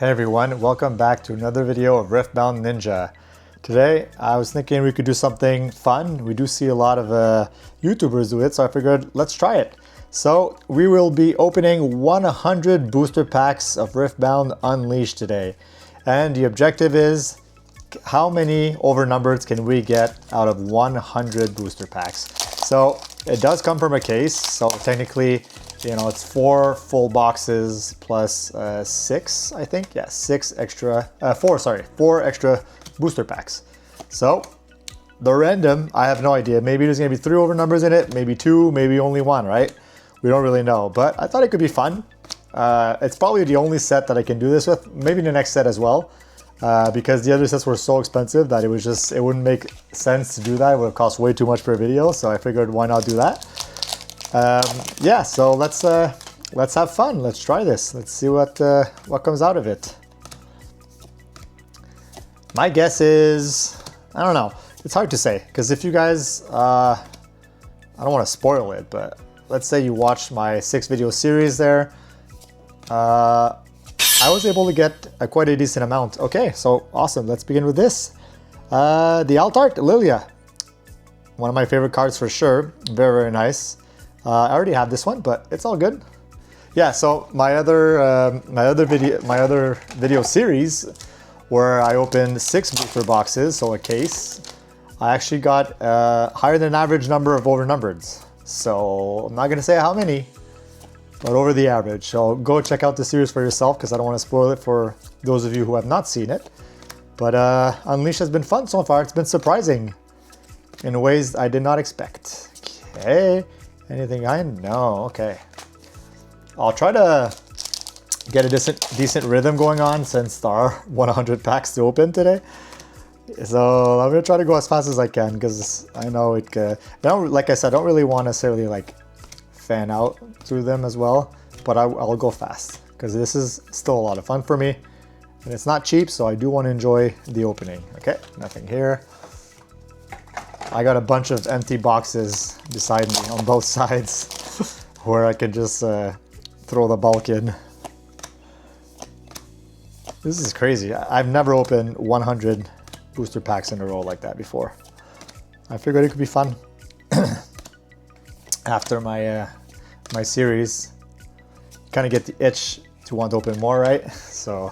Hey everyone, welcome back to another video of Riftbound Ninja. Today I was thinking we could do something fun. We do see a lot of YouTubers do it, so I figured let's try it. So we will be opening 100 booster packs of Riftbound Unleashed today. And the objective is how many overnumbered can we get out of 100 booster packs. So it does come from a case, so technically, you know, it's 4 full boxes plus 6, I think. Yeah, 4 extra booster packs. So the random, I have no idea. Maybe there's gonna be 3 overnumbers in it, maybe 2, maybe only 1, right? We don't really know, but I thought it could be fun. It's probably the only set that I can do this with, maybe the next set as well. Because the other sets were so expensive that it wouldn't make sense to do that. It would have cost way too much per video, so I figured why not do that. Yeah, so let's have fun. Let's try this. Let's see what comes out of it. My guess is, I don't know. It's hard to say because if you guys, I don't want to spoil it, but let's say you watched my 6-video series there. I was able to get quite a decent amount. Okay, so awesome. Let's begin with this. The Alt Art Lilia, one of my favorite cards for sure. Very, very nice. I already have this one, but it's all good. Yeah, so my other video series where I opened 6 booster boxes, so a case, I actually got a higher than average number of overnumbered. So I'm not gonna say how many, but over the average. So go check out the series for yourself because I don't want to spoil it for those of you who have not seen it. But Unleashed has been fun so far. It's been surprising in ways I did not expect. Okay. Anything I know? Okay. I'll try to get a decent rhythm going on since there are 100 packs to open today. So I'm gonna try to go as fast as I can because I know it. Like I said, I don't really want to necessarily like fan out through them as well, but I'll go fast because this is still a lot of fun for me, and it's not cheap, so I do want to enjoy the opening. Okay, nothing here. I got a bunch of empty boxes beside me on both sides where I can just throw the bulk in. This is crazy. I've never opened 100 booster packs in a row like that before. I figured it could be fun. After my my series, kind of get the itch to want to open more, right? So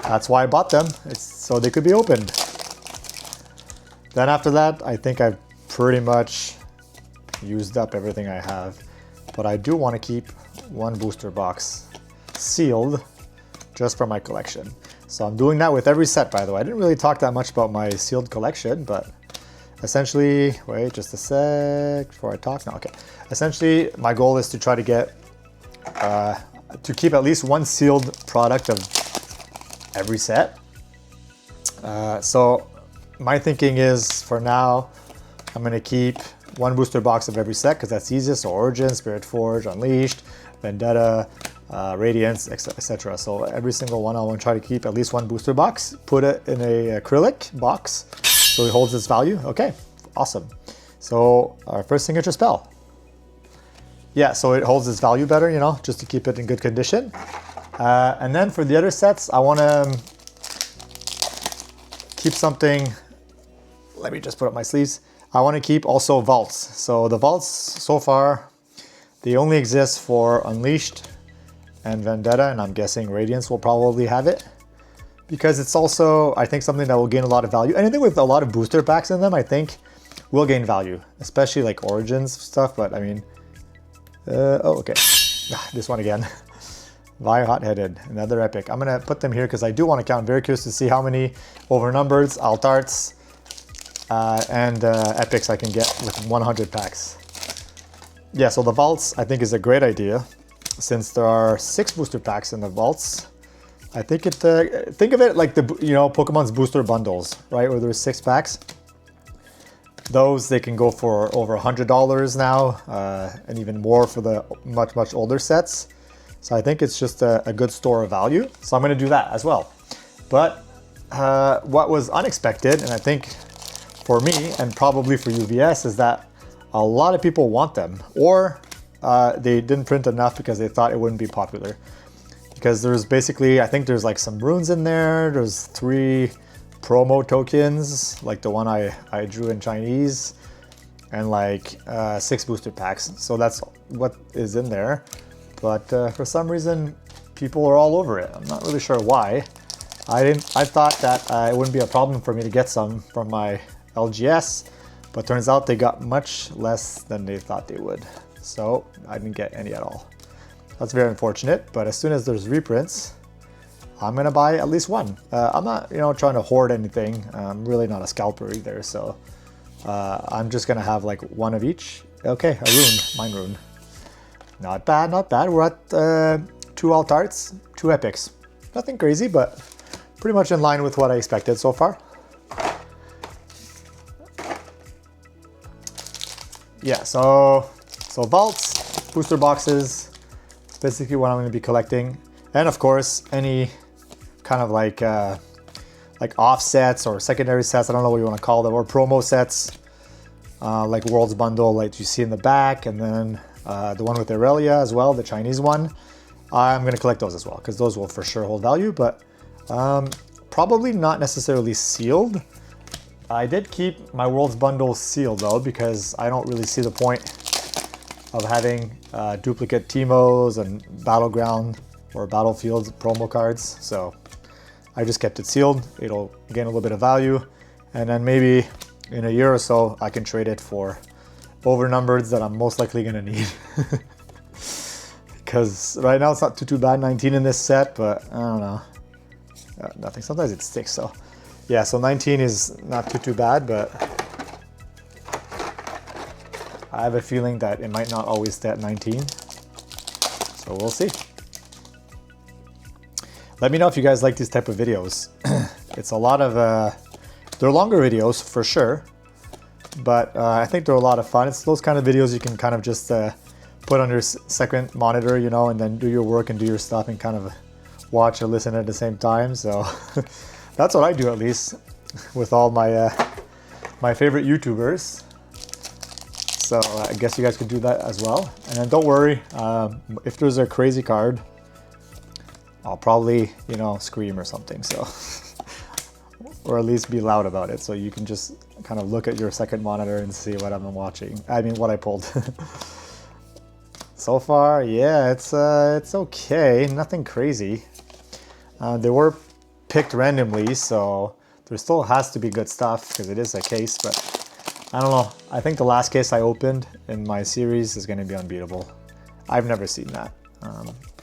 that's why I bought them. It's so they could be opened. Then after that, I think I've pretty much used up everything I have, but I do want to keep 1 booster box sealed just for my collection. So I'm doing that with every set, by the way. I didn't really talk that much about my sealed collection, but essentially, wait just a sec before I talk. No, okay. Essentially, my goal is to try to get, to keep at least 1 sealed product of every set. So my thinking is for now, I'm going to keep 1 booster box of every set because that's easiest. So Origin, Spirit Forge, Unleashed, Vendetta, Radiance, etc. So every single one I want to try to keep at least 1 booster box, put it in a acrylic box so it holds its value. Okay, awesome. So our first signature spell. Yeah, so it holds its value better, you know, just to keep it in good condition. And then for the other sets, I want to keep something. Let me just put up my sleeves. I want to keep also vaults. So the vaults so far, they only exist for Unleashed and Vendetta, and I'm guessing Radiance will probably have it because it's also, I think, something that will gain a lot of value. Anything with a lot of booster packs in them, I think, will gain value, especially like Origins stuff. But I mean, oh, okay, this one again. Vi Hot-Headed, another epic. I'm gonna put them here because I do want to count. Very curious to see how many overnumbered, alt arts, and epics I can get with 100 packs. Yeah, so the vaults I think is a great idea since there are 6 booster packs in the vaults. I think it. Think of it like Pokemon's booster bundles, right? Where there's 6 packs. Those they can go for over $100 now, and even more for the much older sets. So I think it's just a good store of value. So I'm going to do that as well. But what was unexpected, and I think for me and probably for UVS, is that a lot of people want them, or they didn't print enough because they thought it wouldn't be popular. because there's basically, I think there's like some runes in there. There's 3 promo tokens, like the one I drew in Chinese, and like 6 booster packs. So that's what is in there. But for some reason, people are all over it. I'm not really sure why. I thought that it wouldn't be a problem for me to get some from my LGS, but turns out they got much less than they thought they would. So I didn't get any at all. That's very unfortunate, but as soon as there's reprints, I'm gonna buy at least one. I'm not, trying to hoard anything. I'm really not a scalper either, so I'm just gonna have like one of each. Okay, a rune, mine rune. Not bad, not bad. We're at 2 alt arts, 2 epics. Nothing crazy, but pretty much in line with what I expected so far. Yeah, so vaults, booster boxes, basically what I'm going to be collecting, and of course any kind of like offsets or secondary sets. I don't know what you want to call them, or promo sets, like World's Bundle, like you see in the back, and then the one with Aurelia as well, the Chinese one. I'm going to collect those as well because those will for sure hold value, but probably not necessarily sealed. I did keep my World's Bundle sealed though, because I don't really see the point of having duplicate Teemos and Battleground or Battlefields promo cards. So I just kept it sealed. It'll gain a little bit of value, and then maybe in a year or so I can trade it for overnumbered that I'm most likely gonna need. Because right now it's not too bad, 19 in this set, but I don't know. Nothing, sometimes it sticks, so. Yeah, so 19 is not too bad, but I have a feeling that it might not always stay at 19. So we'll see. Let me know if you guys like these type of videos. It's a lot of, they're longer videos for sure, but I think they're a lot of fun. It's those kind of videos you can kind of just put on your second monitor, and then do your work and do your stuff and kind of watch or listen at the same time. So that's what I do, at least with all my my favorite YouTubers. So I guess you guys could do that as well. And then don't worry, if there's a crazy card, I'll probably, scream or something. So, or at least be loud about it, so you can just kind of look at your second monitor and see what I'm watching. I mean, what I pulled. So far, yeah, it's okay. Nothing crazy. They were picked randomly, so there still has to be good stuff because it is a case, but I don't know. I think the last case I opened in my series is going to be unbeatable. I've never seen that.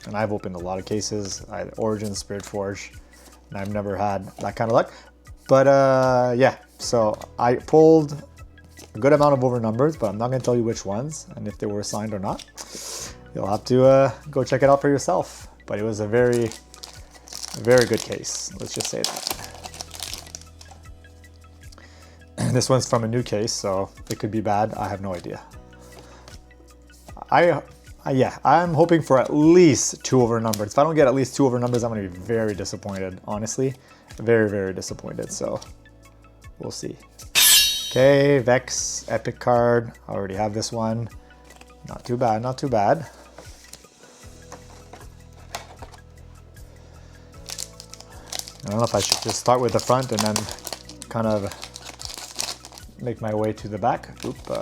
And I've opened a lot of cases, Origin, Spirit Forge, and I've never had that kind of luck. But yeah, so I pulled a good amount of overnumbered, but I'm not going to tell you which ones and if they were assigned or not. You'll have to go check it out for yourself. But it was a very, very good case. Let's just say that. This one's from a new case, so it could be bad. I have no idea. Yeah, I'm hoping for at least 2 overnumbered. If I don't get at least 2 overnumbered, I'm going to be very disappointed, honestly. Very, very disappointed, so we'll see. Okay, Vex, epic card. I already have this one. Not too bad, not too bad. I don't know if I should just start with the front and then kind of make my way to the back. Oop. I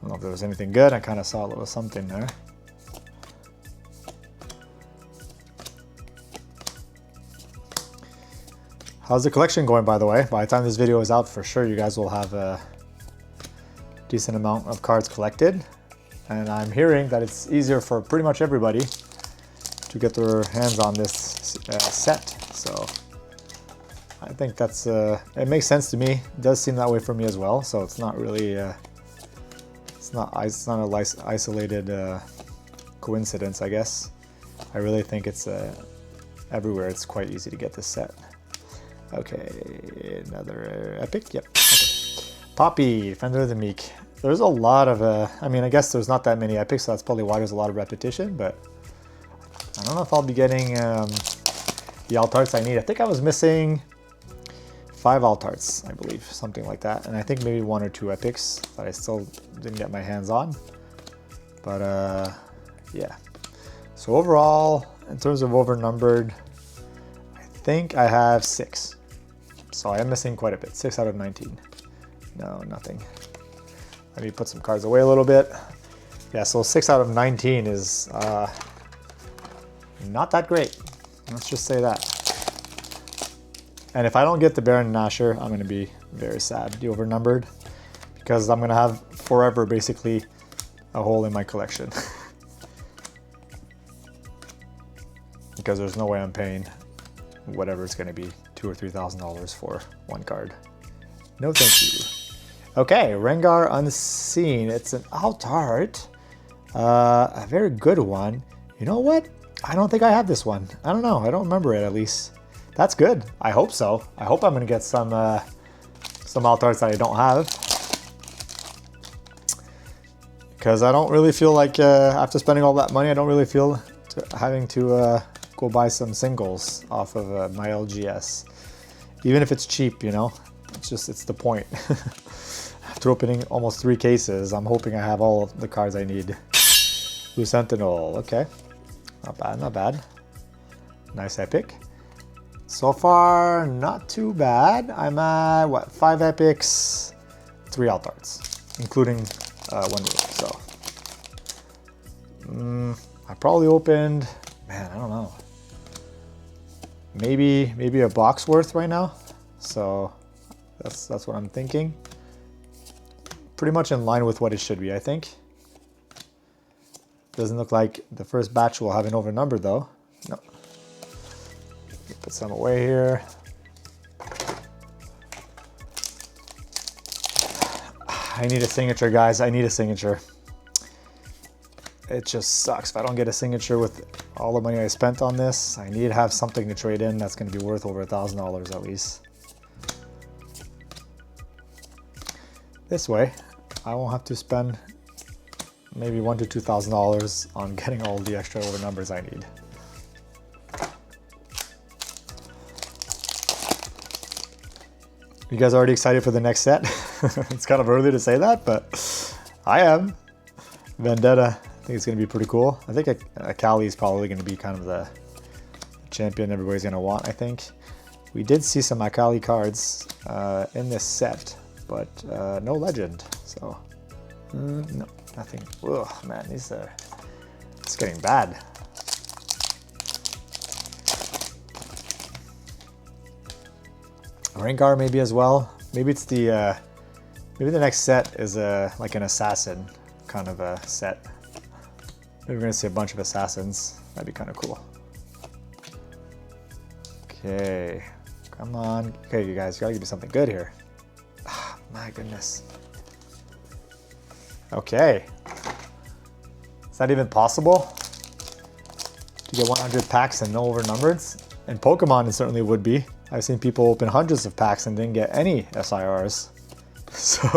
don't know if there was anything good. I kind of saw a little something there. How's the collection going, by the way? By the time this video is out, for sure you guys will have a decent amount of cards collected. And I'm hearing that it's easier for pretty much everybody to get their hands on this set. So I think that's, it makes sense to me. It does seem that way for me as well. So it's not really, it's not an isolated coincidence, I guess. I really think it's everywhere. It's quite easy to get this set. Okay, another epic. Yep. Okay. Poppy, Defender of the Meek. There's a lot of, I mean, I guess there's not that many epics, so that's probably why there's a lot of repetition, but I don't know if I'll be getting the alt arts I need. I think I was missing 5 alt arts, I believe, something like that. And I think maybe 1 or 2 epics that I still didn't get my hands on. But Yeah. So overall, in terms of overnumbered, I think I have 6. So I am missing quite a bit. 6 out of 19. No, nothing. Let me put some cards away a little bit. Yeah, so 6 out of 19 is not that great. Let's just say that. And if I don't get the Baron Nashor, I'm going to be very sad, the overnumbered, because I'm going to have forever basically a hole in my collection. Because there's no way I'm paying whatever it's going to be, $2,000 or $3,000 for one card. No thank you. Okay, Rengar Unseen. It's an alt art. A very good one. You know what? I don't think I have this one. I don't know. I don't remember it, at least. That's good. I hope so. I hope I'm going to get some alt arts that I don't have. Because I don't really feel like, after spending all that money, I don't really feel having to go buy some singles off of my LGS. Even if it's cheap, you know? It's the point. After opening almost 3 cases, I'm hoping I have all of the cards I need. Blue Sentinel, okay. Not bad, not bad. Nice epic. So far, not too bad. I'm at, what, 5 epics, 3 alt arts, including 1 rule, so. I probably opened, man, I don't know. Maybe a box worth right now. So that's what I'm thinking. Pretty much in line with what it should be, I think. Doesn't look like the first batch will have an overnumbered though. No. Put some away here. I need a signature, guys. I need a signature. It just sucks if I don't get a signature with all the money I spent on this. I need to have something to trade in that's going to be worth over $1,000 at least. This way, I won't have to spend maybe $1,000 to $2,000 on getting all the extra overnumbers I need. You guys already excited for the next set? It's kind of early to say that, but I am. Vendetta, I think it's going to be pretty cool. I think Akali is probably going to be kind of the champion everybody's going to want, I think. We did see some Akali cards in this set, but no legend, so no, nothing. Ugh, man, it's getting bad. Rengar maybe as well. Maybe it's the maybe the next set is like an assassin kind of a set. Maybe we're gonna see a bunch of assassins. That'd be kind of cool. Okay, come on. Okay, you guys gotta give me something good here. Ah, my goodness. Okay. Is that even possible? To get 100 packs and no overnumbereds? In Pokemon, it certainly would be. I've seen people open hundreds of packs and didn't get any SIRs. So,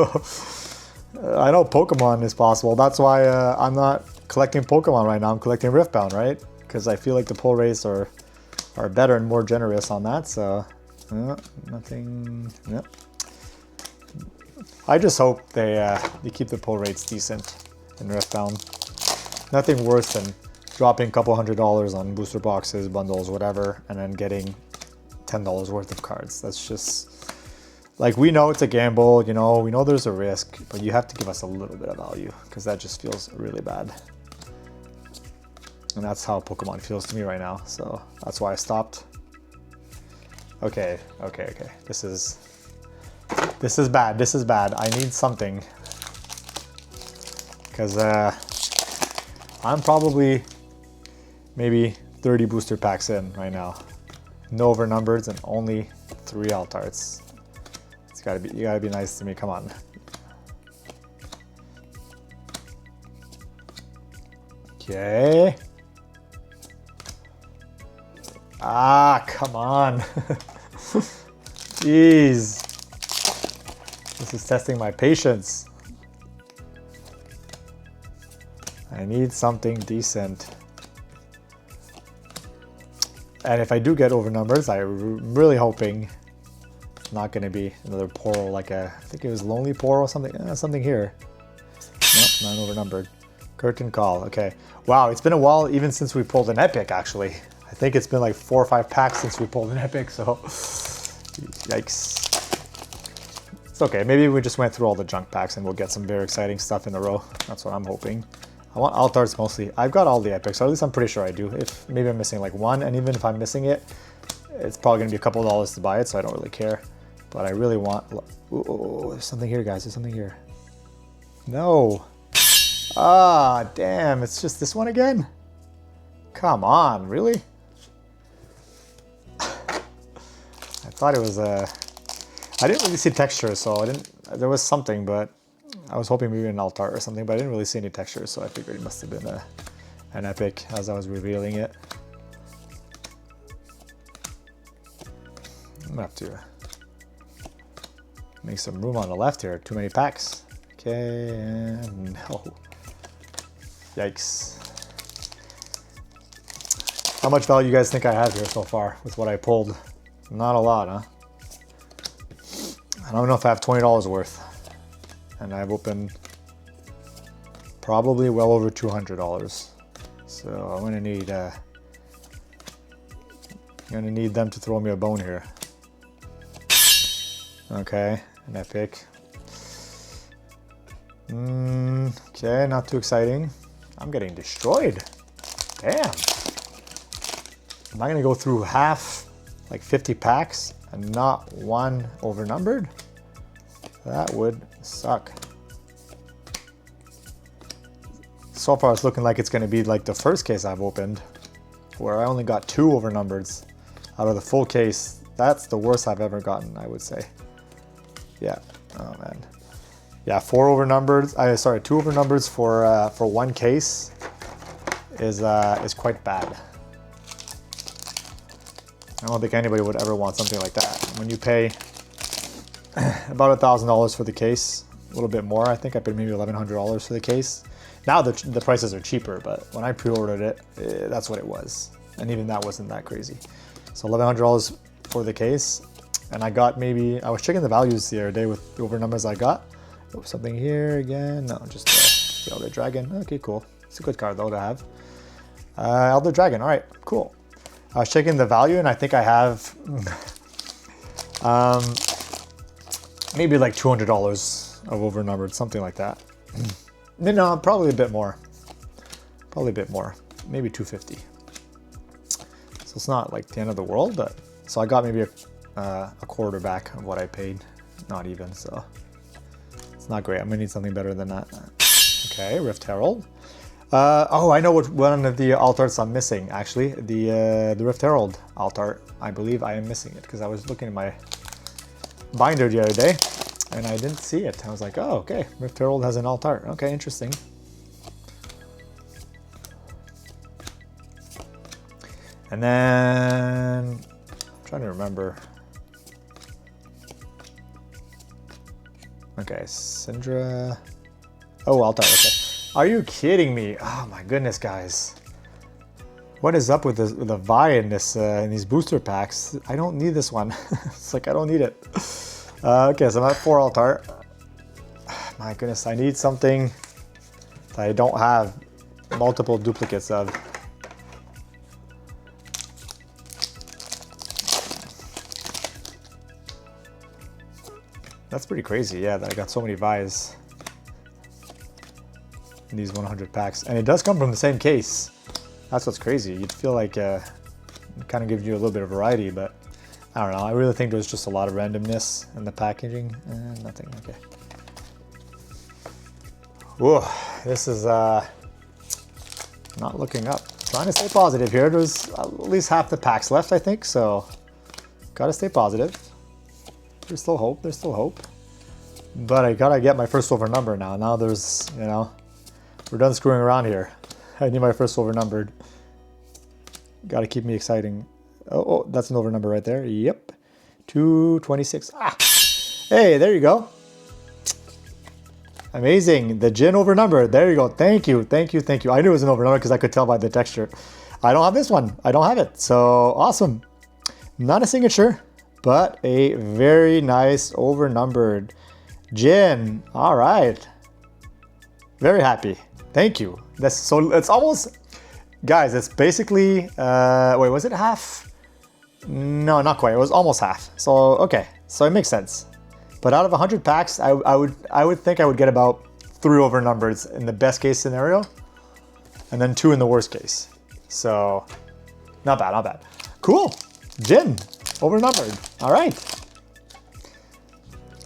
I know Pokemon is possible. That's why I'm not collecting Pokemon right now. I'm collecting Riftbound, right? Because I feel like the pull rates are better and more generous on that. So, nothing. No. I just hope they keep the pull rates decent in Riftbound. Nothing worse than dropping a couple $100 on booster boxes, bundles, whatever, and then getting $10 worth of cards. That's just, like, we know it's a gamble, you know, we know there's a risk, but you have to give us a little bit of value because that just feels really bad. And that's how Pokemon feels to me right now, so that's why I stopped. Okay. This is bad. This is bad. I need something. Because I'm probably maybe 30 booster packs in right now. No overnumbers and only 3 alt arts. You gotta be nice to me, come on. Okay. Ah, come on. Jeez. This is testing my patience. I need something decent. And if I do get overnumbers, I'm really hoping it's not going to be another Poro, like I think it was Lonely Poro or something. Something here. Nope, not overnumbered. Curtain call, okay. Wow, it's been a while even since we pulled an epic, actually. I think it's been like 4 or 5 packs since we pulled an epic, so yikes. It's okay, maybe we just went through all the junk packs and we'll get some very exciting stuff in a row. That's what I'm hoping. I want alt arts mostly. I've got all the epics, or at least I'm pretty sure I do. If maybe I'm missing like one, and even if I'm missing it, it's probably gonna be a couple of dollars to buy it, so I don't really care. But I really want, ooh, there's something here, guys, there's something here. No. Ah, damn, it's just this one again? Come on, really? I thought it was I didn't really see texture, so there was something, but I was hoping maybe an alt art or something, but I didn't really see any texture, so I figured it must have been an epic as I was revealing it. I'm gonna have to make some room on the left here. Too many packs. Okay, and no. Yikes. How much value you guys think I have here so far with what I pulled? Not a lot, huh? I don't know if I have $20 worth. And I've opened probably well over $200. So I'm gonna need them to throw me a bone here. Okay, an epic. Okay, not too exciting. I'm getting destroyed. Damn. Am I gonna go through half, like 50 packs, and not one overnumbered? That would suck. So far it's looking like it's gonna be like the first case I've opened, where I only got 2 overnumbereds out of the full case. That's the worst I've ever gotten, I would say. Yeah, oh man. Yeah, 2 overnumbereds for one case is quite bad. I don't think anybody would ever want something like that. When you pay about $1,000 for the case, a little bit more. I think I paid maybe $1,100 for the case. Now the prices are cheaper, but when I pre-ordered it, that's what it was. And even that wasn't that crazy. So $1,100 for the case. And I got maybe, I was checking the values the other day with the overnumbers I got. Oh, something here again. No, just the Elder Dragon. Okay, cool. It's a good card though to have. Elder Dragon, all right, cool. I was checking the value and I think I have maybe like $200 of overnumbered, something like that. No, probably a bit more. Probably a bit more, maybe 250. So it's not like the end of the world, but so I got maybe a quarter back of what I paid, not even, so it's not great. I'm gonna need something better than that. Okay, Rift Herald. Oh, I know what one of the alt arts I'm missing, actually. The Rift Herald alt art. I believe I am missing it because I was looking at my binder the other day and I didn't see it. I was like, oh, okay, Rift Herald has an alt art. Okay, interesting. And then I'm trying to remember. Okay, Syndra. Oh, alt art. Okay. Are you kidding me? Oh my goodness, guys. What is up with the Vi in these booster packs? I don't need this one. It's like I don't need it. Okay, so I'm at 4 alt art. My goodness, I need something that I don't have multiple duplicates of. That's pretty crazy, yeah, that I got so many Vi's in these 100 packs. And it does come from the same case. That's what's crazy. You'd feel like it kind of gives you a little bit of variety, but I don't know. I really think there's just a lot of randomness in the packaging. Nothing, okay. Whoa, this is not looking up. Trying to stay positive here. There's at least half the packs left, I think, so gotta stay positive. There's still hope, there's still hope. But I gotta get my first overnumber now. Now there's, you know, we're done screwing around here. I need my first overnumbered. Gotta keep me exciting. Oh, that's an overnumber right there. Yep. 226. Ah! Hey, there you go. Amazing. The Jin overnumber. There you go. Thank you. Thank you. Thank you. I knew it was an overnumber because I could tell by the texture. I don't have this one. I don't have it. So awesome. Not a signature, but a very nice overnumbered Jin. All right. Very happy. Thank you. That's so, it's almost, guys, it's basically, wait, was it half? No, not quite. It was almost half. So, okay. So it makes sense. But out of 100 packs, I would think I would get about 3 overnumbers in the best case scenario, and then 2 in the worst case. So, not bad, not bad. Cool. Jin, overnumbered. All right.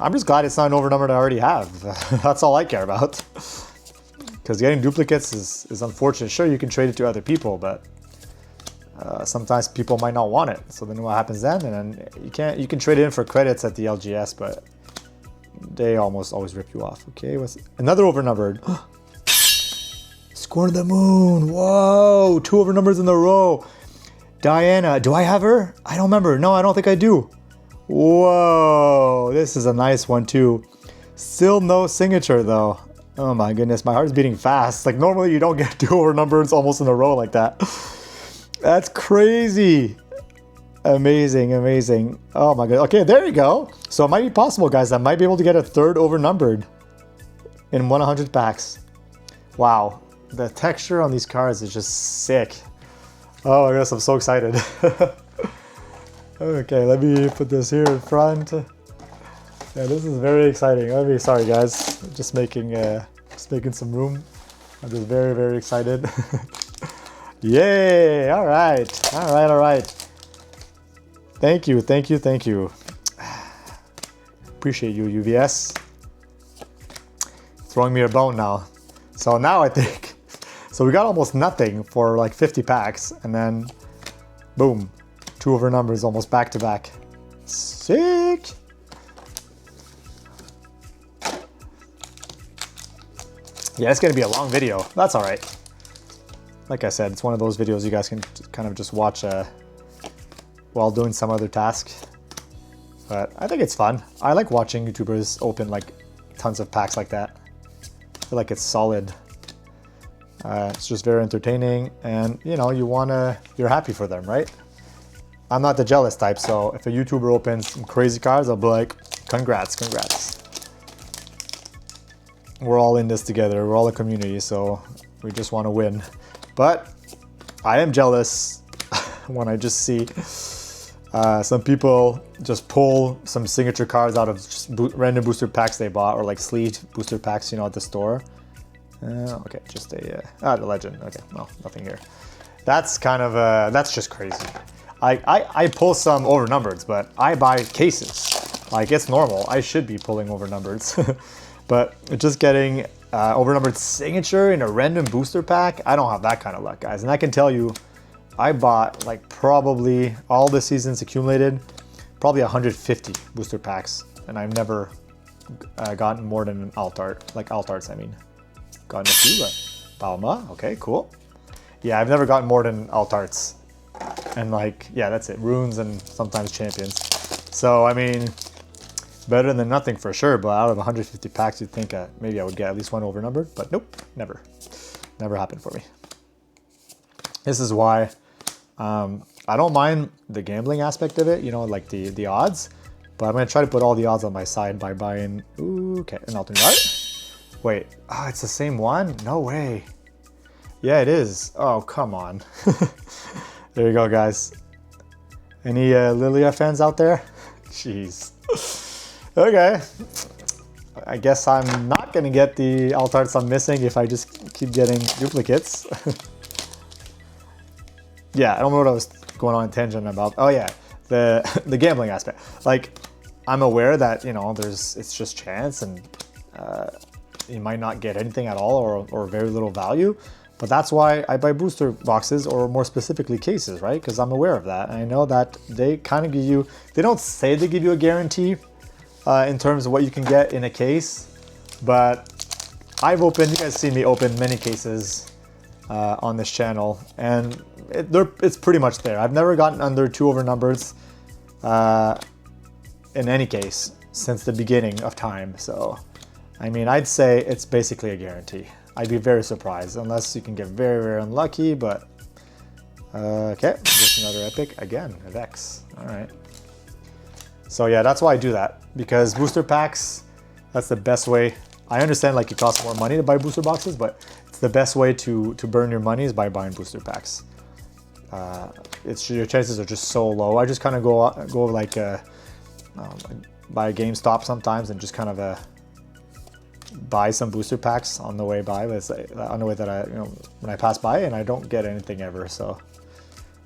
I'm just glad it's not an overnumbered I already have. That's all I care about. Because getting duplicates is unfortunate. Sure, you can trade it to other people, but sometimes people might not want it. So then what happens then? And then you can trade it in for credits at the LGS, but they almost always rip you off. Okay, what's another overnumbered? Scorn of the Moon. Whoa, 2 overnumbers in a row. Diana, do I have her? I don't remember. No, I don't think I do. Whoa, this is a nice one too. Still no signature though. Oh my goodness, my heart is beating fast. Like normally you don't get 2 overnumbers almost in a row like that. That's crazy. Amazing, amazing. Oh my god. Okay, there you go. So it might be possible, guys. I might be able to get a 3rd overnumbered in 100 packs. Wow. The texture on these cards is just sick. Oh my goodness, I'm so excited. Okay, let me put this here in front. Yeah, this is very exciting. Sorry guys. Just making some room. I'm just very, very excited. Yay! Alright. Alright, alright. Thank you, thank you, thank you. Appreciate you, UVS. Throwing me a bone now. So now I think, so we got almost nothing for like 50 packs, and then boom, 2 overnumbers almost back to back. Sick! Yeah, it's gonna be a long video. That's alright. Like I said, it's one of those videos you guys can kind of just watch while doing some other task. But I think it's fun. I like watching YouTubers open like tons of packs like that. I feel like it's solid. It's just very entertaining, and you know, you're happy for them, right? I'm not the jealous type, so if a YouTuber opens some crazy cards, I'll be like, congrats, congrats. We're all in this together. We're all a community, so we just want to win. But I am jealous when I just see some people just pull some signature cards out of just random booster packs they bought, or like sleeved booster packs, you know, at the store. Okay, just the legend. Okay, well, nothing here. That's kind of that's just crazy. I pull some overnumbereds, but I buy cases. Like, it's normal. I should be pulling overnumbereds. But just getting overnumbered signature in a random booster pack, I don't have that kind of luck, guys. And I can tell you, I bought like probably all the seasons accumulated, probably 150 booster packs, and I've never gotten more than an alt art, like alt arts, I mean. Gotten a few, but Palma, okay, cool. Yeah, I've never gotten more than alt arts. And like, yeah, that's it, runes and sometimes champions. So, I mean, better than nothing for sure, but out of 150 packs, you'd think maybe I would get at least 1 overnumbered, but nope, never. Never happened for me. This is why I don't mind the gambling aspect of it, you know, like the odds, but I'm gonna try to put all the odds on my side by buying, okay, an alternate art. Wait, it's the same one? No way. Yeah, it is. Oh, come on. There you go, guys. Any Lilia fans out there? Jeez. Okay. I guess I'm not gonna get the alt arts I'm missing if I just keep getting duplicates. Yeah, I don't know what I was going on a tangent about. Oh yeah, the gambling aspect. Like, I'm aware that, you know, it's just chance, and you might not get anything at all, or very little value. But that's why I buy booster boxes, or more specifically cases, right? Because I'm aware of that. And I know that they kind of give you, they don't say they give you a guarantee in terms of what you can get in a case, but I've opened, you guys see me open many cases on this channel, and it's pretty much there. I've never gotten under 2 overnumbers in any case since the beginning of time. So, I mean, I'd say it's basically a guarantee. I'd be very surprised, unless you can get very, very unlucky, but okay, just another epic, again, a Vex, all right. So yeah, that's why I do that, because booster packs, that's the best way. I understand like it costs more money to buy booster boxes, but the best way to burn your money is by buying booster packs. Your chances are just so low. I just kind of go like buy a GameStop sometimes and just kind of buy some booster packs on the way by. But it's on the way that when I pass by, and I don't get anything ever. So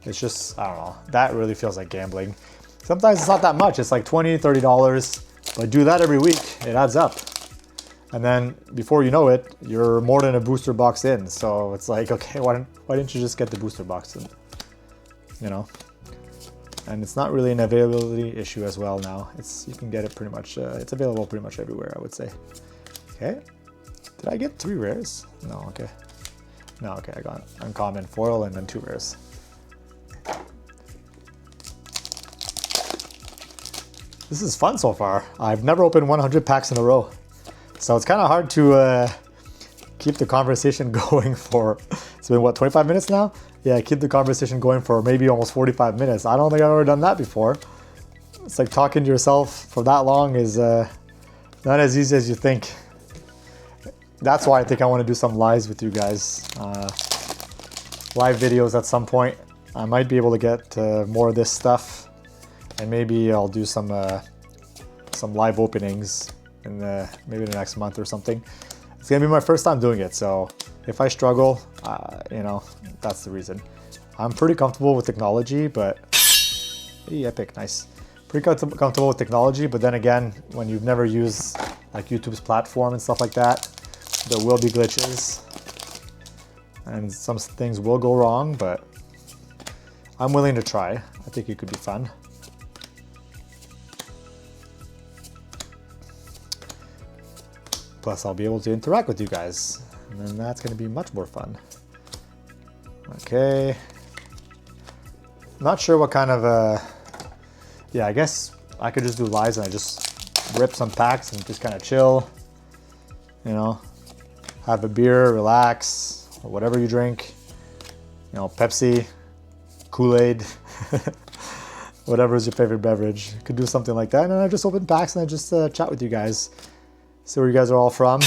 it's just, I don't know. That really feels like gambling. Sometimes it's not that much. It's like $20, $30, but do that every week. It adds up. And then before you know it, you're more than a booster box in. So it's like, okay, why didn't you just get the booster box? And, and it's not really an availability issue as well now. You can get it pretty much, it's available pretty much everywhere, I would say. Okay, did I get 3 rares? No, okay. No, okay, I got uncommon, foil, and then 2 rares. This is fun so far. I've never opened 100 packs in a row. So it's kind of hard to keep the conversation going for, it's been what, 25 minutes now? Yeah, keep the conversation going for maybe almost 45 minutes. I don't think I've ever done that before. It's like talking to yourself for that long is not as easy as you think. That's why I think I want to do some lives with you guys. Live videos at some point. I might be able to get more of this stuff. And maybe I'll do some live openings in maybe the next month or something. It's gonna be my first time doing it, so if I struggle, that's the reason. I'm pretty comfortable with technology, but epic, nice. Pretty comfortable with technology, but then again, when you've never used like YouTube's platform and stuff like that, there will be glitches, and some things will go wrong, but I'm willing to try. I think it could be fun. Plus, I'll be able to interact with you guys, and then that's going to be much more fun. Okay. Not sure what kind of, yeah, I guess I could just do lives and I just rip some packs and just kind of chill, have a beer, relax, or whatever you drink, Pepsi, Kool-Aid, whatever is your favorite beverage. Could do something like that, and then I just open packs and I just chat with you guys. See where you guys are all from.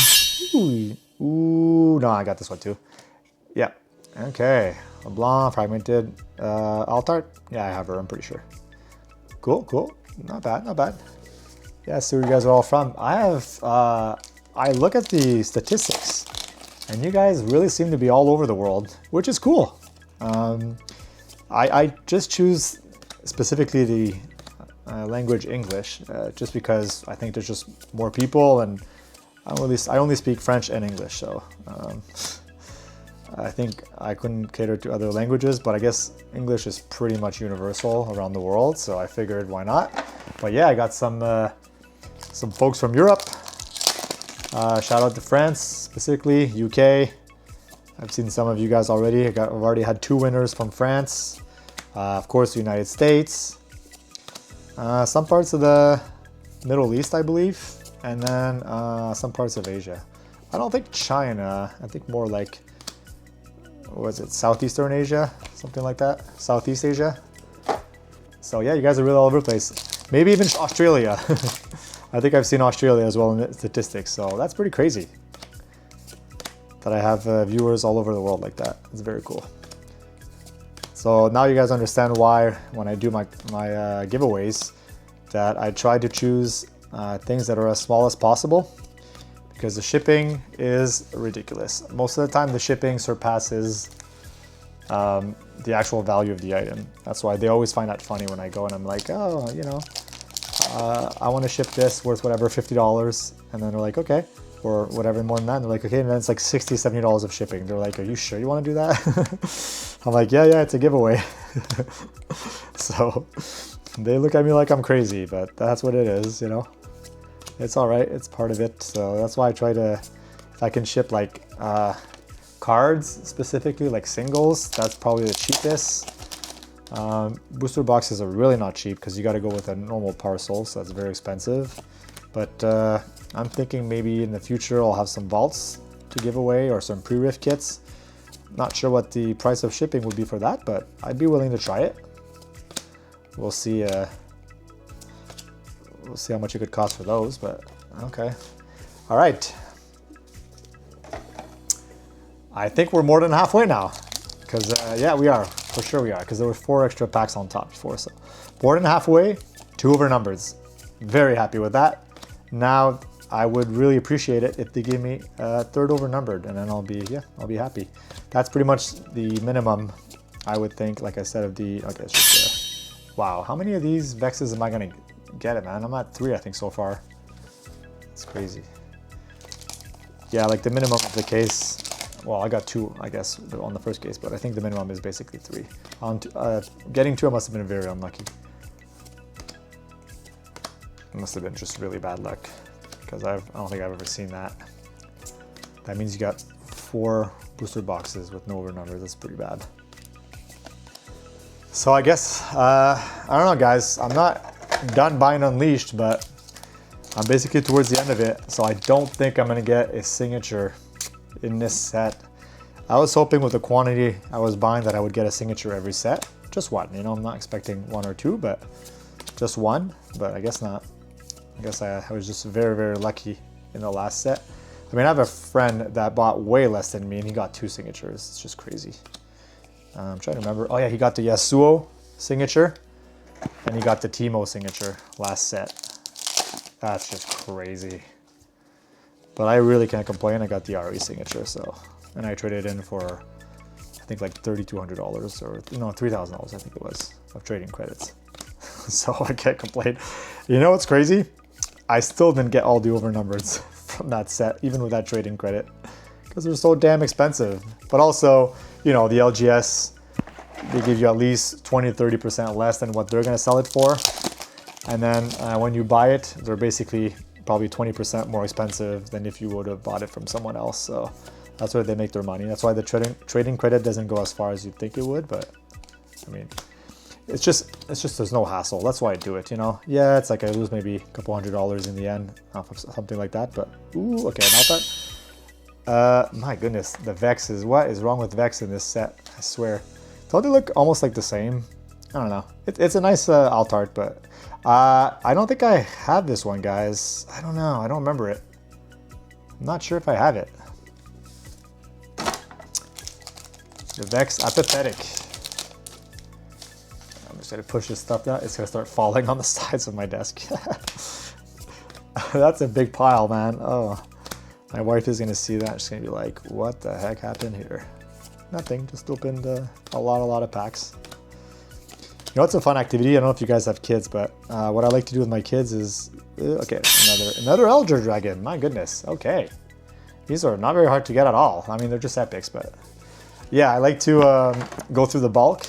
Ooh, no, I got this one too. Yeah, okay. LeBlanc, Fragmented, Altart. Yeah, I have her, I'm pretty sure. Cool. Not bad. Yeah, see where you guys are all from. I look at the statistics, and you guys really seem to be all over the world, which is cool. I just choose specifically the language English, just because I think there's just more people, and I only speak French and English, so I think I couldn't cater to other languages, but I guess English is pretty much universal around the world, so I figured why not. But yeah, I got some folks from Europe. Shout out to France, specifically UK. I've seen some of you guys already. I've already had 2 winners from France. Of course, the United States. Some parts of the Middle East, I believe, and then some parts of Asia. I don't think China, I think more like, what was it, Southeastern Asia, something like that, Southeast Asia. So yeah, you guys are really all over the place. Maybe even Australia. I think I've seen Australia as well in the statistics, so that's pretty crazy that I have viewers all over the world like that. It's very cool. So now you guys understand why when I do my giveaways that I try to choose things that are as small as possible, because the shipping is ridiculous. Most of the time the shipping surpasses the actual value of the item. That's why they always find that funny when I go and I'm like, oh, I want to ship this worth whatever, $50, and then they're like, okay, or whatever more than that, and they're like, okay, and then it's like $60, $70 of shipping. They're like, are you sure you want to do that? I'm like, yeah, it's a giveaway. So they look at me like I'm crazy, but that's what it is, It's all right, it's part of it. So that's why I try to, if I can ship like cards specifically, like singles, that's probably the cheapest. Booster boxes are really not cheap because you got to go with a normal parcel, so that's very expensive. But I'm thinking maybe in the future I'll have some vaults to give away or some pre-riff kits. Not sure what the price of shipping would be for that, but I'd be willing to try it. We'll see. We'll see how much it could cost for those, but okay. All right. I think we're more than halfway now. Because, yeah, we are. For sure we are. Because there were 4 extra packs on top before. So, more than halfway, 2 overnumbereds. Very happy with that. Now, I would really appreciate it if they give me a 3rd overnumbered. And then I'll be happy. That's pretty much the minimum, I would think, like I said, of the... Okay, it's just... wow, how many of these Vexes am I going to get it, man? I'm at 3, I think, so far. It's crazy. Yeah, like the minimum of the case... Well, I got 2, I guess, on the first case, but I think the minimum is basically 3. Getting 2, I must have been very unlucky. It must have been just really bad luck, because I don't think I've ever seen that. That means you got 4 booster boxes with no overnumbers. That's pretty bad. So I guess, I don't know, guys. I'm not done buying Unleashed, but I'm basically towards the end of it, so I don't think I'm going to get a signature in this set. I was hoping with the quantity I was buying that I would get a signature every set. Just one, you know, I'm not expecting 1 or 2, but just 1, but I guess not. I guess I was just very, very lucky in the last set. I mean, I have a friend that bought way less than me and he got 2 signatures. It's just crazy. I'm trying to remember. Oh yeah, he got the Yasuo signature and he got the Teemo signature last set. That's just crazy. But I really can't complain. I got the RE signature, so, and I traded in for, I think like $3,200 or no, $3,000 I think it was of trading credits. So I can't complain. You know what's crazy? I still didn't get all the overnumbereds from that set, even with that trading credit, because they're so damn expensive. But also, you know, the LGS, they give you at least 20-30% less than what they're gonna sell it for. And then when you buy it, they're basically probably 20% more expensive than if you would have bought it from someone else. So that's where they make their money. That's why the trading credit doesn't go as far as you'd think it would. But I mean, it's just there's no hassle. That's why I do it, you know. Yeah, it's like I lose maybe a couple $100 in the end off of something like that. But ooh, okay, not that. My goodness, the Vexes. What is wrong with Vex in this set? I swear. Don't they look almost like the same? I don't know. It's a nice alt art, but I don't think I have this one, guys. I don't know. I don't remember it. I'm not sure if I have it. The Vex Apathetic. I'm just going to push this stuff down. It's going to start falling on the sides of my desk. That's a big pile, man. Oh, my wife is going to see that. She's going to be like, what the heck happened here? Nothing. Just opened a lot of packs. You know, it's a fun activity. I don't know if you guys have kids, but what I like to do with my kids is, okay, another Elder Dragon. My goodness. Okay. These are not very hard to get at all. I mean, they're just epics, but yeah, I like to go through the bulk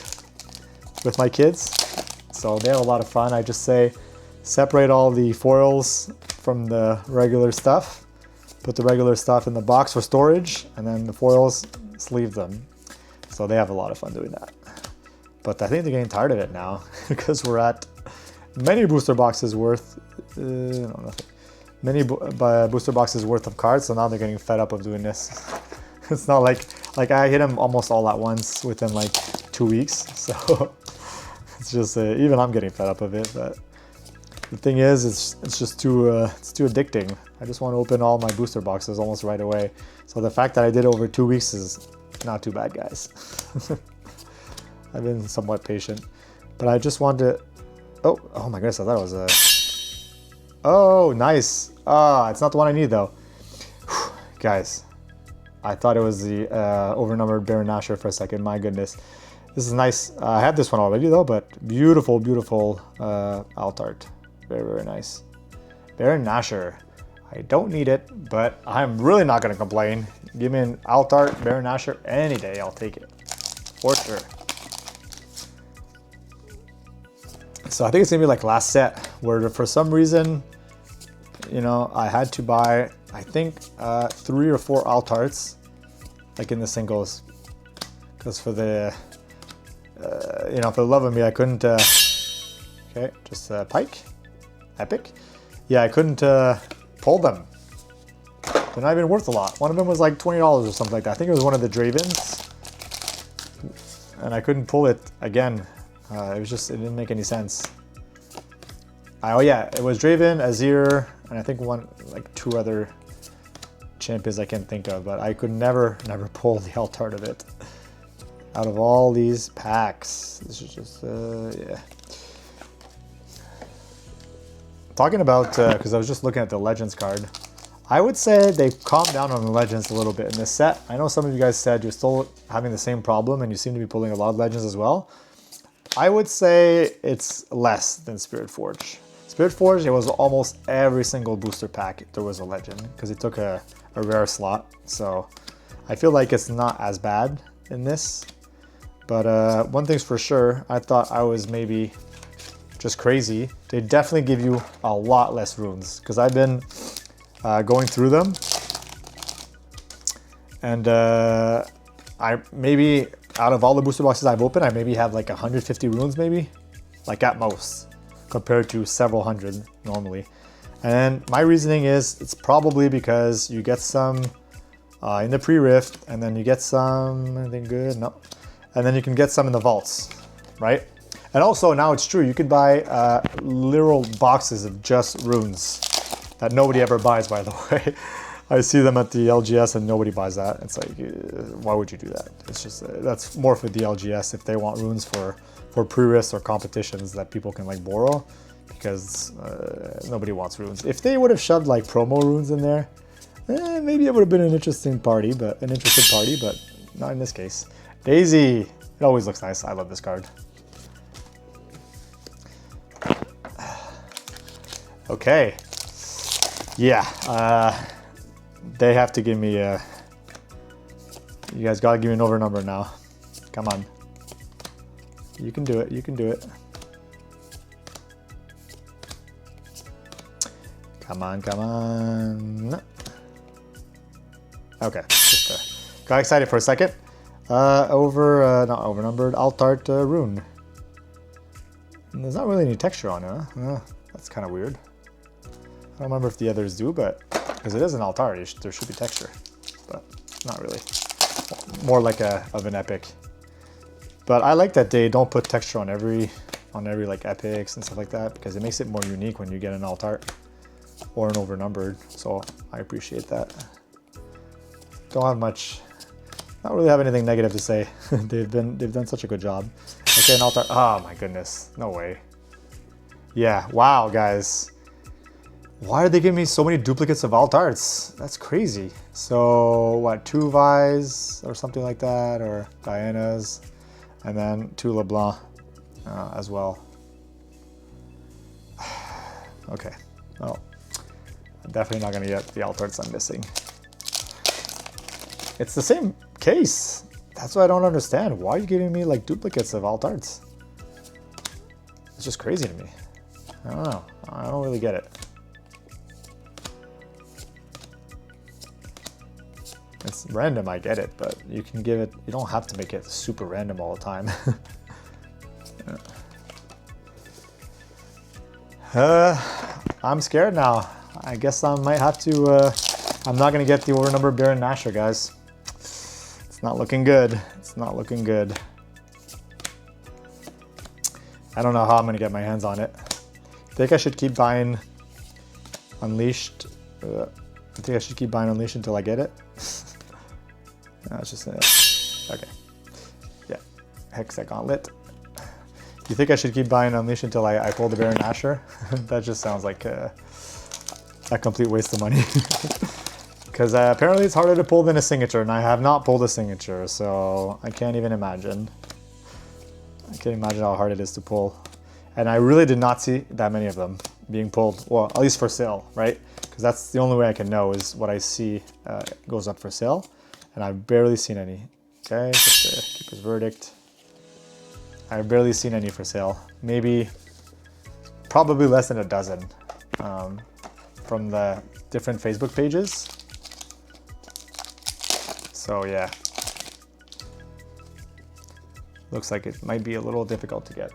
with my kids. So they have a lot of fun. I just say, separate all the foils from the regular stuff, put the regular stuff in the box for storage, and then the foils, sleeve them. So they have a lot of fun doing that. But I think they're getting tired of it now because we're at many booster boxes worth, many booster boxes worth of cards. So now they're getting fed up of doing this. It's not like I hit them almost all at once within like 2 weeks. So it's just even I'm getting fed up of it. But the thing is, it's just too addicting. I just want to open all my booster boxes almost right away. So the fact that I did over 2 weeks is not too bad, guys. I've been somewhat patient, but I just wanted to, oh my goodness, I thought it was a, oh, nice. It's not the one I need though. Whew, guys, I thought it was the overnumbered Baron Nashor for a second. My goodness, this is nice. I had this one already though, but beautiful, beautiful alt art. Very, very nice. Baron Nashor. I don't need it, but I'm really not gonna complain. Give me an alt art Baron Nashor any day, I'll take it, for sure. So I think it's gonna be like last set, where for some reason, you know, I had to buy, I think, 3 or 4 alt arts, like in the singles, because for the, you know, for the love of me, I couldn't. Okay, just Pike, epic. Yeah, I couldn't pull them. They're not even worth a lot. One of them was like $20 or something like that. I think it was one of the Dravens, and I couldn't pull it again. It was just, it didn't make any sense. Oh yeah, it was Draven, Azir, and I think 2 other champions I can think of, but I could never pull the Altart of it. Out of all these packs, this is just, yeah. Talking about, because I was just looking at the Legends card, I would say they've calmed down on the Legends a little bit in this set. I know some of you guys said you're still having the same problem and you seem to be pulling a lot of Legends as well. I would say it's less than Spirit Forge. Spirit Forge, it was almost every single booster pack there was a Legend, because it took a rare slot. So I feel like it's not as bad in this. But one thing's for sure, I thought I was maybe just crazy. They definitely give you a lot less runes, because I've been going through them, and I maybe out of all the booster boxes I've opened, I maybe have like 150 runes, maybe, like at most, compared to several hundred normally. And my reasoning is it's probably because you get some in the pre-rift, and then you get some, anything good? No. And then you can get some in the vaults, right? And also now it's true, you could buy literal boxes of just runes that nobody ever buys, by the way. I see them at the LGS and nobody buys that. It's like, why would you do that? It's just, that's more for the LGS if they want runes for pre-rifts or competitions that people can like borrow, because nobody wants runes. If they would have shoved like promo runes in there, maybe it would have been an interesting party, but not in this case. Daisy, it always looks nice. I love this card. Okay. Yeah, they have to give me a... You guys gotta give me an overnumber now. Come on. You can do it, you can do it. Come on, come on. Okay, just got excited for a second. Not overnumbered, Altart rune. And there's not really any texture on it, huh? That's kind of weird. I don't remember if the others do, but because it is an Altart, there should be texture, but not really. More like of an epic. But I like that they don't put texture on every like epics and stuff like that, because it makes it more unique when you get an Altart or an overnumbered. So I appreciate that. Don't have much. Not really have anything negative to say. They've done such a good job. Okay, an Altart. Oh my goodness, no way. Yeah, wow, guys. Why are they giving me so many duplicates of Altarts? That's crazy. So what, 2 Vi's or something like that, or Diana's, and then 2 LeBlanc as well. Okay, well, I'm definitely not gonna get the Altarts I'm missing. It's the same case. That's what I don't understand. Why are you giving me like duplicates of Altarts? It's just crazy to me. I don't know. I don't really get it. It's random, I get it, but you can give it, you don't have to make it super random all the time. I'm scared now. I guess I might have to, I'm not gonna get the overnumbered Baron Nashor, guys. It's not looking good. It's not looking good. I don't know how I'm gonna get my hands on it. I think I should keep buying Unleashed. I think I should keep buying Unleashed until I get it. No, it's just okay. Yeah, Hex that Gauntlet. You think I should keep buying Unleashed until I pull the Baron Nashor? That just sounds like a complete waste of money. Because apparently it's harder to pull than a signature, and I have not pulled a signature, so I can't even imagine. I can't imagine how hard it is to pull. And I really did not see that many of them being pulled, well, at least for sale, right? Because that's the only way I can know is what I see goes up for sale. And I've barely seen any. Okay, just to keep his verdict. I've barely seen any for sale. Maybe, probably less than a dozen from the different Facebook pages. So yeah, looks like it might be a little difficult to get.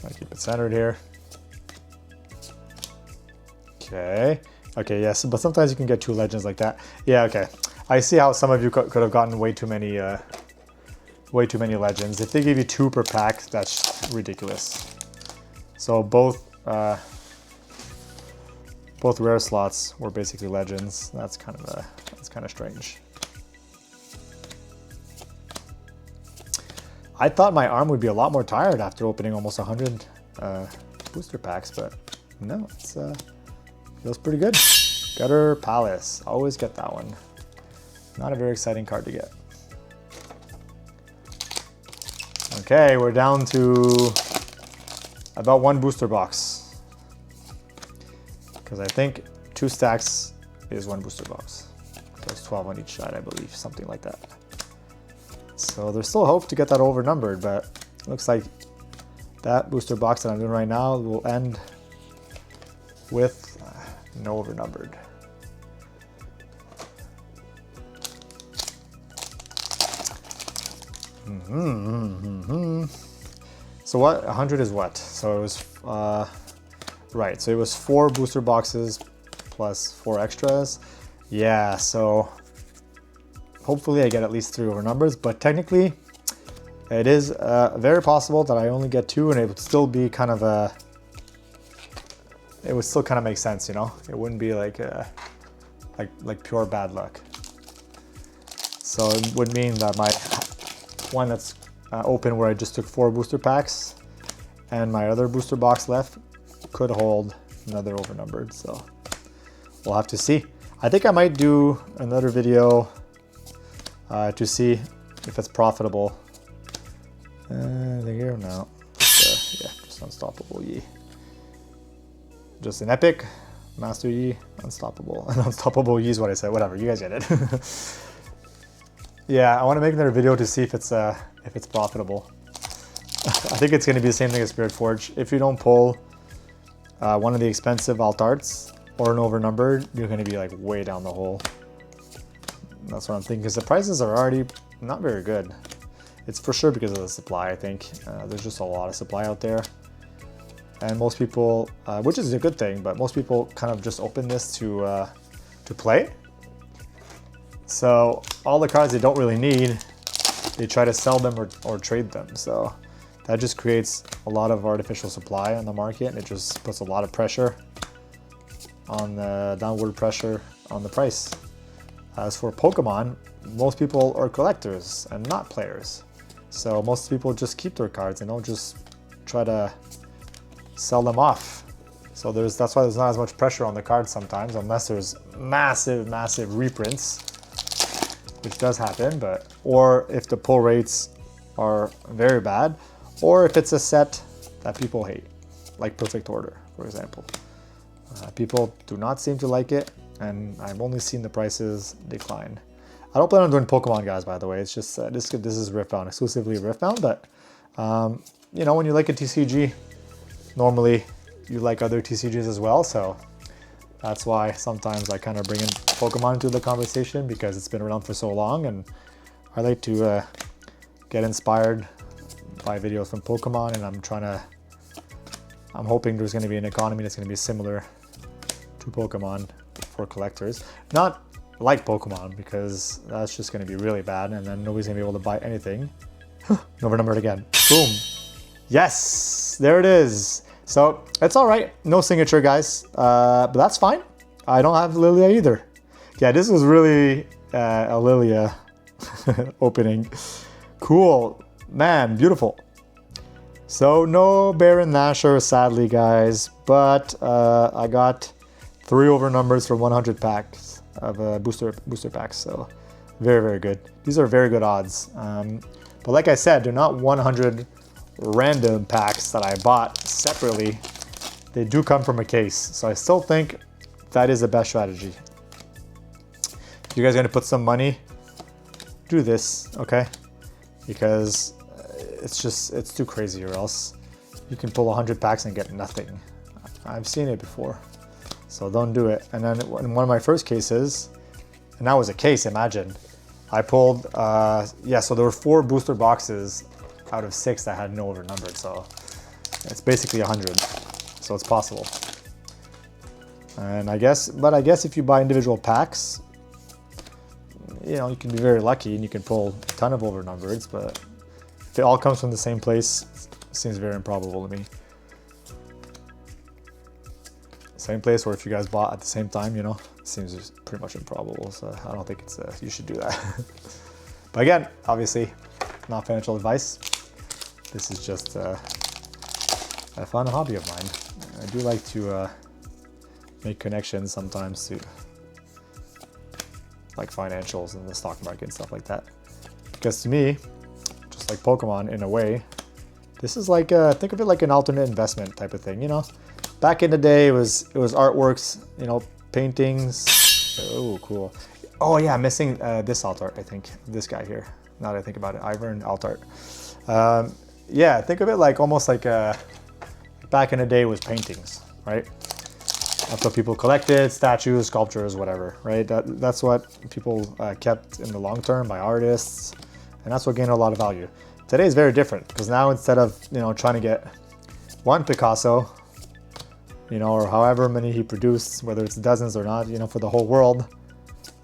I'll keep it centered here. Okay. Okay, yes, but sometimes you can get 2 legends like that. Yeah, okay. I see how some of you could have gotten way too many way too many legends. If they give you 2 per pack, that's ridiculous. So both rare slots were basically legends. That's kind of strange. I thought my arm would be a lot more tired after opening almost 100 booster packs, but no, it's feels pretty good. Gutter Palace, always get that one. Not a very exciting card to get. Okay, we're down to about 1 booster box. Because I think 2 stacks is 1 booster box. There's 12 on each side, I believe, something like that. So there's still hope to get that overnumbered, but it looks like that booster box that I'm doing right now will end with no overnumbered. So what? 100 is what? So it was right. So it was 4 booster boxes plus 4 extras. Yeah. So hopefully I get at least 3 overnumbers. But technically, it is very possible that I only get 2, and it would still be kind of a. It would still kind of make sense, you know. It wouldn't be like pure bad luck. So it would mean that my one that's open where I just took 4 booster packs and my other booster box left could hold another overnumbered, so we'll have to see. I think I might do another video to see if it's profitable. Here now, yeah, just Unstoppable Yi. Just an epic, Master Yi, Unstoppable. Unstoppable Yi is what I said, whatever, you guys get it. Yeah, I want to make another video to see if it's profitable. I think it's going to be the same thing as Spirit Forge. If you don't pull one of the expensive alt arts or an overnumbered, you're going to be like way down the hole. That's what I'm thinking, because the prices are already not very good. It's for sure because of the supply, I think. There's just a lot of supply out there. And most people, which is a good thing, but most people kind of just open this to play. So all the cards they don't really need, they try to sell them or trade them. So that just creates a lot of artificial supply on the market, and it just puts a lot of pressure on the downward pressure on the price. As for Pokemon, most people are collectors and not players. So most people just keep their cards and don't just try to sell them off. So that's why there's not as much pressure on the cards sometimes, unless there's massive reprints, which does happen, or if the pull rates are very bad, or if it's a set that people hate, like Perfect Order, for example. People do not seem to like it, and I've only seen the prices decline. I don't plan on doing Pokemon, guys, by the way. It's just this is Riftbound, exclusively Riftbound, but you know, when you like a TCG, normally you like other TCGs as well, so that's why sometimes I kind of bring in Pokemon into the conversation, because it's been around for so long, and I like to get inspired by videos from Pokemon, and I'm hoping there's going to be an economy that's going to be similar to Pokemon for collectors. Not like Pokemon, because that's just going to be really bad, and then nobody's going to be able to buy anything. Overnumbered again. Boom. Yes, there it is. So it's all right, no signature, guys, but that's fine. I don't have Lilia either. Yeah, this was really a Lilia opening. Cool, man, beautiful. So no Baron Nashor, sadly, guys, but I got 3 overnumbers from 100 packs of booster packs, so very good. These are very good odds. But like I said, they're not 100 random packs that I bought separately. They do come from a case, so I still think that is the best strategy. If you guys are gonna put some money, do this, okay? Because it's too crazy, or else you can pull 100 packs and get nothing. I've seen it before, so don't do it. And then in one of my first cases, and that was a case, imagine, I pulled, yeah, so there were 4 booster boxes out of 6 that had no overnumbered, so it's basically 100, so it's possible. And I guess if you buy individual packs, you know, you can be very lucky and you can pull a ton of overnumbereds, but if it all comes from the same place, it seems very improbable to me. Same place, or if you guys bought at the same time, you know, it seems pretty much improbable. So I don't think it's you should do that. But again, obviously, not financial advice. This is just a fun hobby of mine. I do like to make connections sometimes to like financials and the stock market and stuff like that. Because to me, just like Pokemon in a way, this is like think of it like an alternate investment type of thing, you know. Back in the day, it was artworks, you know, paintings. Oh, cool. Oh yeah, I'm missing this alt art, I think. This guy here. Now that I think about it, Ivern alt art. Yeah, think of it like almost like back in the day was paintings, right? That's what people collected, statues, sculptures, whatever, right? That's what people kept in the long term by artists, and that's what gained a lot of value. Today is very different, because now instead of, you know, trying to get one Picasso, you know, or however many he produced, whether it's dozens or not, you know, for the whole world,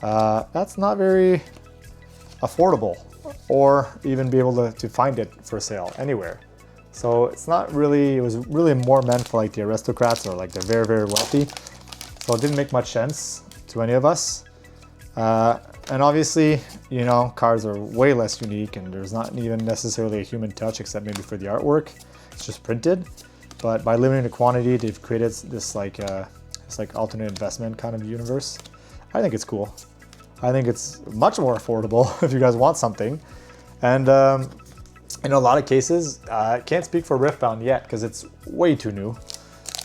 that's not very affordable, or even be able to find it for sale anywhere. So it's not really, it was really more meant for like the aristocrats or like the very, very wealthy. So it didn't make much sense to any of us. And obviously, you know, cards are way less unique, and there's not even necessarily a human touch except maybe for the artwork. It's just printed. But by limiting the quantity, they've created this like alternate investment kind of universe. I think it's cool. I think it's much more affordable if you guys want something. And in a lot of cases, I can't speak for Riftbound yet because it's way too new.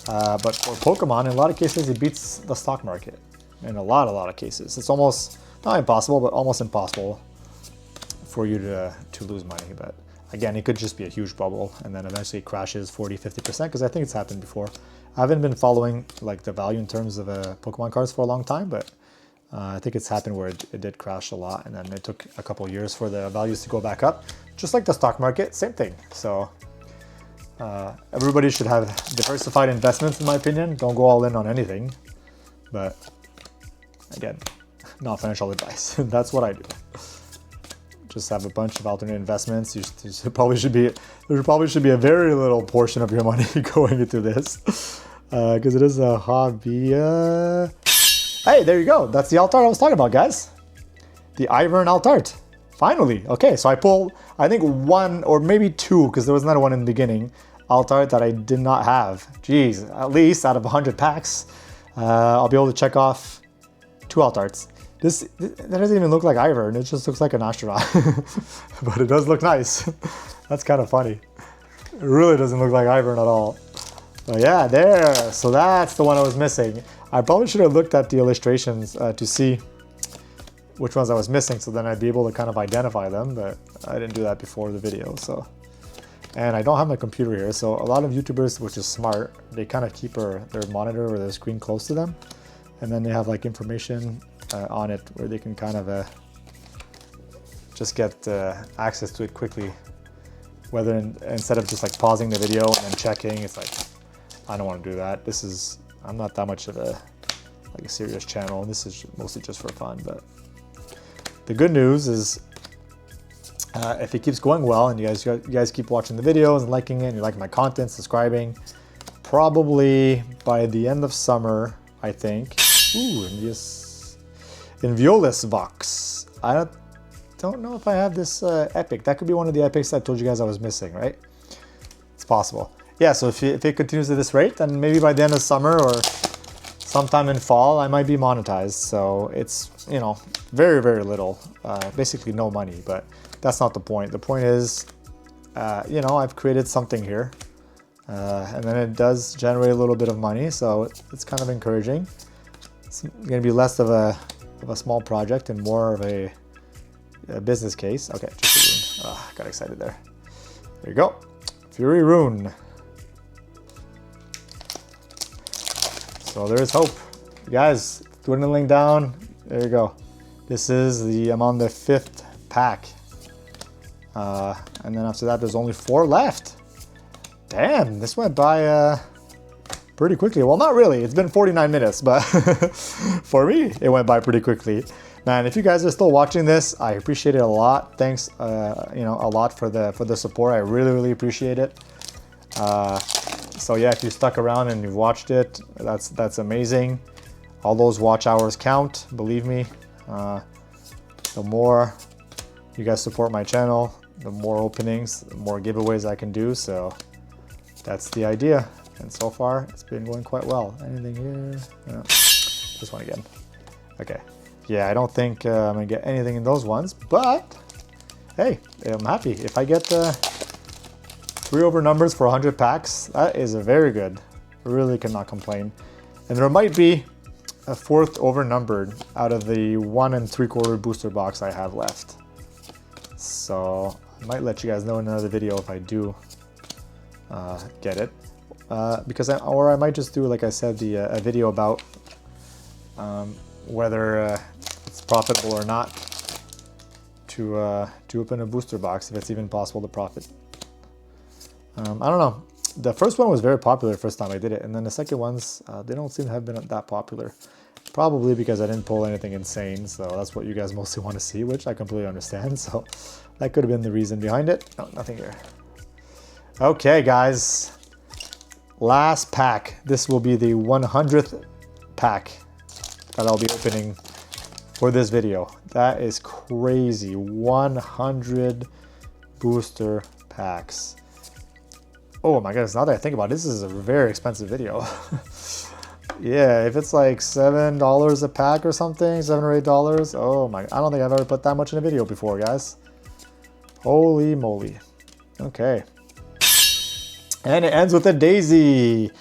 But for Pokemon, in a lot of cases, it beats the stock market. In a lot of cases. It's almost, not impossible, but almost impossible for you to lose money. But again, it could just be a huge bubble and then eventually it crashes 40-50%, because I think it's happened before. I haven't been following like the value in terms of Pokemon cards for a long time, but I think it's happened where it did crash a lot, and then it took a couple of years for the values to go back up. Just like the stock market, same thing. So everybody should have diversified investments, in my opinion. Don't go all in on anything. But again, not financial advice. That's what I do. Just have a bunch of alternate investments. There probably should be a very little portion of your money going into this, because it is a hobby. Hey, there you go. That's the alt art I was talking about, guys. The Ivern alt art. Finally. Okay, so I pulled, I think one or maybe two, because there was another one in the beginning, alt art that I did not have. Jeez, at least out of 100 packs, I'll be able to check off 2 alt arts. That doesn't even look like Ivern, it just looks like an astronaut. But it does look nice. That's kind of funny. It really doesn't look like Ivern at all. But yeah, there. So that's the one I was missing. I probably should have looked at the illustrations to see which ones I was missing, so then I'd be able to kind of identify them, but I didn't do that before the video, so. And I don't have my computer here, so a lot of YouTubers, which is smart, they kind of keep their monitor or their screen close to them, and then they have like information on it where they can kind of just get access to it quickly, whether instead of just like pausing the video and then checking. It's like, I don't want to do that. I'm not that much of a serious channel. This is mostly just for fun. But the good news is, if it keeps going well and you guys keep watching the videos and liking it, and you like my content, subscribing, probably by the end of summer, I think. Ooh, Inviolus Vox. I don't know if I have this epic. That could be one of the epics I told you guys I was missing, right? It's possible. Yeah, so if it continues at this rate, then maybe by the end of summer or sometime in fall, I might be monetized. So it's, you know, very, very little, basically no money, but that's not the point. The point is, you know, I've created something here, and then it does generate a little bit of money, so it's kind of encouraging. It's going to be less of a small project and more of a business case. Okay, just a rune. Got excited there. There you go. Fury Rune. So there's hope. Guys, dwindling down. There you go. This is I'm on the 5th pack. And then after that, there's only 4 left. Damn, this went by pretty quickly. Well, not really. It's been 49 minutes, but for me, it went by pretty quickly. Man, if you guys are still watching this, I appreciate it a lot. Thanks, you know, a lot for the support. I really appreciate it. So yeah, if you stuck around and you've watched it, that's amazing. All those watch hours count, believe me. The more you guys support my channel, the more openings, the more giveaways I can do. So that's the idea. And so far, it's been going quite well. Anything here? No. This one again. Okay. Yeah, I don't think I'm gonna get anything in those ones, but hey, I'm happy. If I get 3 overnumbers for 100 packs, that is very good. Really cannot complain. And there might be a 4th overnumbered out of the 1 3/4 booster box I have left. So I might let you guys know in another video if I do get it. Or I might just do, like I said, a video about whether it's profitable or not to open a booster box, if it's even possible to profit. I don't know. The first one was very popular the first time I did it, and then the second ones, they don't seem to have been that popular. Probably because I didn't pull anything insane, so that's what you guys mostly want to see, which I completely understand. So that could have been the reason behind it. No, nothing here. Okay, guys. Last pack. This will be the 100th pack that I'll be opening for this video. That is crazy. 100 booster packs. Oh my goodness, now that I think about it, this is a very expensive video. Yeah, if it's like $7 a pack or something, $7 or $8, oh my, I don't think I've ever put that much in a video before, guys. Holy moly. Okay. And it ends with a daisy.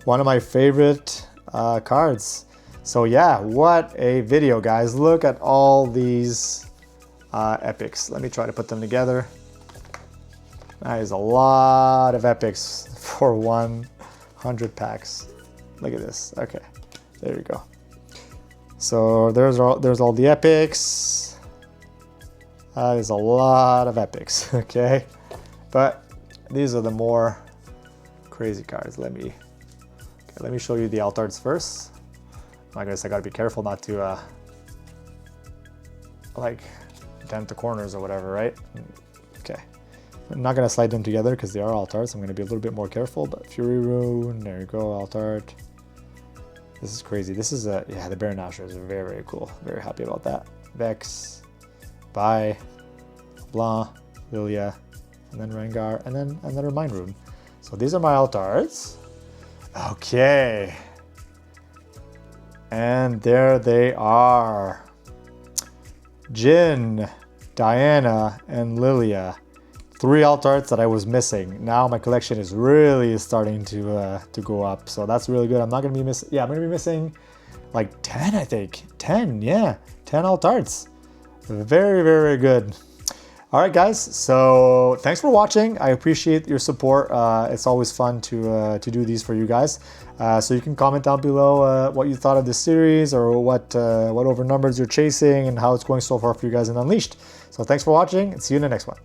One of my favorite cards. So yeah, what a video, guys. Look at all these epics. Let me try to put them together. That is a lot of epics for 100 packs. Look at this. Okay, there you go. So there's all the epics. That is a lot of epics. Okay, but these are the more crazy cards. Let me show you the alt arts first. I guess I gotta be careful not to like dent the corners or whatever, right? Okay. I'm not gonna slide them together because they are alt arts. I'm gonna be a little bit more careful, but Fury Rune, there you go, alt art. This is crazy. This is yeah, the Baron Nashor is very cool. Very happy about that. Vex, Bai, Blanc, Lilia, and then Rengar, and then another Mind Rune. So these are my alt arts. Okay. And there they are. Jhin, Diana, and Lilia. 3 alt arts that I was missing. Now my collection is really starting to go up. So that's really good. I'm not gonna be missing. Yeah, I'm gonna be missing like 10, I think. 10, yeah, 10 alt arts. Very good. All right, guys. So thanks for watching. I appreciate your support. It's always fun to do these for you guys. So you can comment down below what you thought of this series, or what overnumbers you're chasing, and how it's going so far for you guys in Unleashed. So thanks for watching, and see you in the next one.